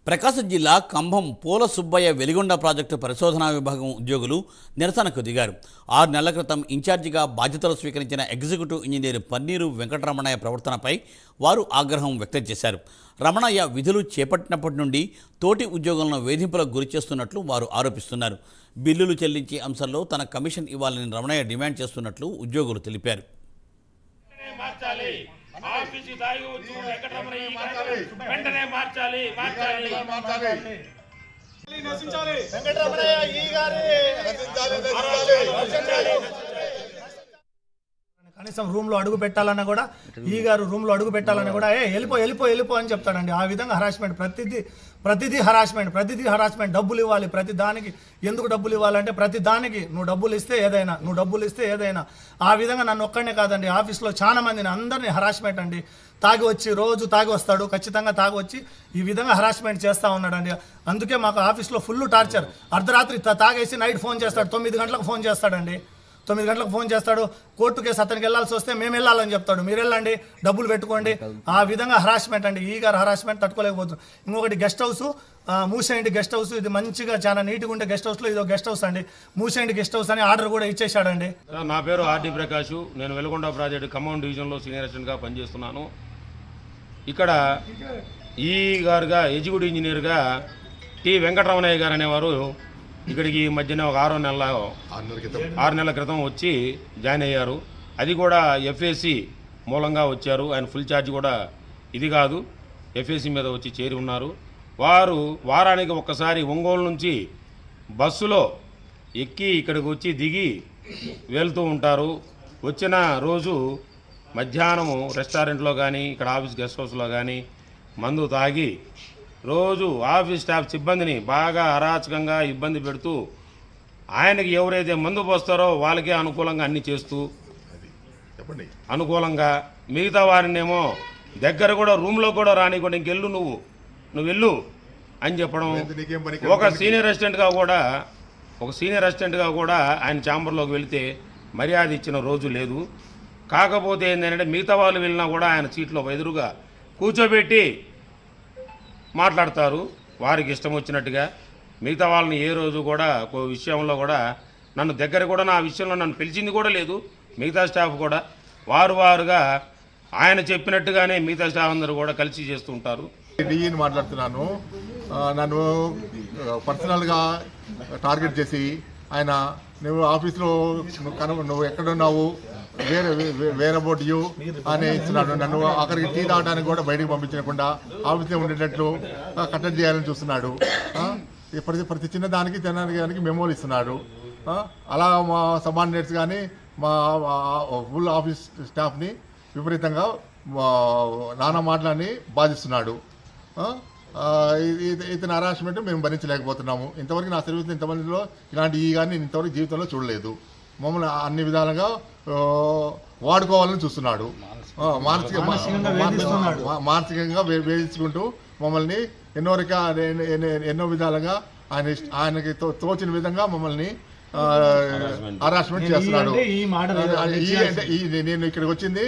ప్రకాశం జిల్లా కంభం పూల సుబ్బయ్య వెలిగొండ ప్రాజెక్టు పరిశోధనా విభాగం ఉద్యోగులు నిరసనకు దిగారు. 6 నెలల క్రితం ఇన్ఛార్జిగా బాధ్యతలు స్వీకరించిన ఎగ్జిక్యూటివ్ ఇంజనీర్ పన్నీరు వెంకటరమణయ్య ప్రవర్తనపై వారు ఆగ్రహం వ్యక్తం చేశారు. రమణయ్య విధులు చేపట్టినప్పటి నుండి తోటి ఉద్యోగులను వేధింపులకు గురి చేస్తున్నట్లు వారు ఆరోపిస్తున్నారు. బిల్లులు చెల్లించే అంశంలో తన కమిషన్ ఇవ్వాలని రమణయ్య డిమాండ్ చేస్తున్నట్లు ఉద్యోగులు తెలిపారు. కనీసం రూమ్ లో అడుగు పెట్టాలన్నా కూడా ఈ గారు రూమ్ లో అడుగు పెట్టాలన్నా కూడా వెళ్ళిపో అని చెప్తాడండి. ఆ విధంగా హరాస్మెంట్, ప్రతిదీ హరాస్మెంట్. డబ్బులు ఇవ్వాలి, ప్రతి దానికి ఎందుకు డబ్బులు ఇవ్వాలంటే ప్రతి దానికి నువ్వు డబ్బులు ఇస్తే ఏదైనా ఆ విధంగా నన్ను ఒక్కడనే కాదండి, ఆఫీస్లో చాలా మందిని అందరినీ హరాస్మెంట్ అండి. రోజు తాగి వస్తాడు, ఖచ్చితంగా తాగి వచ్చి ఈ విధంగా హరాస్మెంట్ చేస్తూ ఉన్నాడండి. అందుకే మాకు ఆఫీస్లో ఫుల్ టార్చర్. అర్ధరాత్రి తాగేసి నైట్ ఫోన్ చేస్తాడు, 9 గంటలకు ఫోన్ చేస్తాడండి. 9 గంటలకు ఫోన్ చేస్తాడు. కోర్టు కేసు అతనికి వెళ్ళాల్సి వస్తే మేము వెళ్ళాలని చెప్తాడు. మీరు వెళ్ళండి, డబ్బులు పెట్టుకోండి. ఆ విధంగా హరాస్మెంట్ అండి. ఈ గారు హరాస్మెంట్ తట్టుకోలేకపోతుంది. ఇంకొకటి గెస్ట్ హౌస్, మూసేయండి గెస్ట్ హౌస్. ఇది మంచిగా చాలా నీట్గా ఉండే గెస్ట్ హౌస్లో ఇదో గెస్ట్ హౌస్ అండి. మూసేయండి గెస్ట్ హౌస్ అని ఆర్డర్ కూడా ఇచ్చేసాడండి. నా పేరు ఆర్డి ప్రకాష్. నేను వెలిగొండ ప్రాజెక్టు ఖమ్మం డివిజన్లో సీనియర్ అసిస్టెంట్గా పనిచేస్తున్నాను. ఇక్కడ ఈ గారుగా ఎగ్జిక్యూటివ్ ఇంజనీర్గా టి వెంకటరమణయ్య గారు అనేవారు ఇక్కడికి ఈ మధ్యన ఒక 6 నెలల క్రితం వచ్చి జాయిన్ అయ్యారు. అది కూడా ఎఫ్ఏసి మూలంగా వచ్చారు. ఆయన ఫుల్ ఛార్జ్ కూడా ఇది కాదు, ఎఫ్ఏసి మీద వచ్చి చేరి ఉన్నారు. వారు వారానికి ఒక్కసారి ఒంగోలు నుంచి బస్సులో ఎక్కి ఇక్కడికి వచ్చి దిగి వెళ్తూ ఉంటారు. వచ్చిన రోజు మధ్యాహ్నము రెస్టారెంట్లో కానీ ఇక్కడ ఆఫీస్ గెస్ట్ హౌస్లో కానీ మందు తాగి రోజు ఆఫీస్ స్టాఫ్ సిబ్బందిని బాగా అరాచకంగా ఇబ్బంది పెడుతూ ఆయనకి ఎవరైతే మందు పోస్తారో వాళ్ళకే అనుకూలంగా అన్ని చేస్తూ అనుకూలంగా మిగతా వారినేమో దగ్గర కూడా రూమ్లో కూడా రానివ్వకుండా ఇంకెళ్ళు నువ్వు వెళ్ళు అని చెప్పడం. ఒక సీనియర్ అసిస్టెంట్గా కూడా ఆయన ఛాంబర్లోకి వెళితే మర్యాద ఇచ్చిన రోజు లేదు. కాకపోతే ఏంటంటే మిగతా వాళ్ళు వెళ్ళినా కూడా ఆయన సీట్లో ఎదురుగా కూర్చోబెట్టి మాట్లాడతారు వారికి ఇష్టం వచ్చినట్టుగా. మిగతా వాళ్ళని ఏ రోజు కూడా విషయంలో కూడా నన్ను దగ్గర కూడా నా విషయంలో నన్ను పిలిచింది కూడా లేదు. మిగతా స్టాఫ్ కూడా వారుగా ఆయన చెప్పినట్టుగానే మిగతా స్టాఫ్ అందరూ కూడా కలిసి చేస్తుంటారు. డిఈని మాట్లాడుతున్నాను. నన్ను పర్సనల్గా టార్గెట్ చేసి ఆయన నువ్వు ఆఫీస్లో నువ్వు ఎక్కడున్నావు, వేరే అబౌట్ యూ అని ఇస్తున్నాడు. నన్ను అక్కడికి టీ తాగడానికి కూడా బయటకు పంపించకుండా ఆఫీస్లో ఉండేటట్లు కట్టడి చేయాలని చూస్తున్నాడు. ప్రతి చిన్న దానికి తినడానికి మెమోలు ఇస్తున్నాడు. అలా మా సబార్డినేట్స్ కానీ మా ఫుల్ ఆఫీస్ స్టాఫ్ని విపరీతంగా నానా మాటలని బాధిస్తున్నాడు. ఇతని హరాస్మెంట్ మేము భరించలేకపోతున్నాము. ఇంతవరకు నా సర్వీస్లో ఇంతమందిలో ఇలాంటి ఈ కానీ ఇంతవరకు జీవితంలో చూడలేదు. మమ్మల్ని అన్ని విధాలుగా వాడుకోవాలని చూస్తున్నాడు. మానసికంగా వేధించుకుంటూ మమ్మల్ని ఎన్నో విధాలుగా ఆయనకి తోచిన విధంగా మమ్మల్ని హరాస్మెంట్ చేస్తున్నాడు. నేను ఇక్కడికి వచ్చింది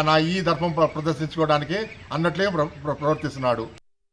నా ఈ దర్పం ప్రదర్శించుకోవడానికి అన్నట్లే ప్రవర్తిస్తున్నాడు.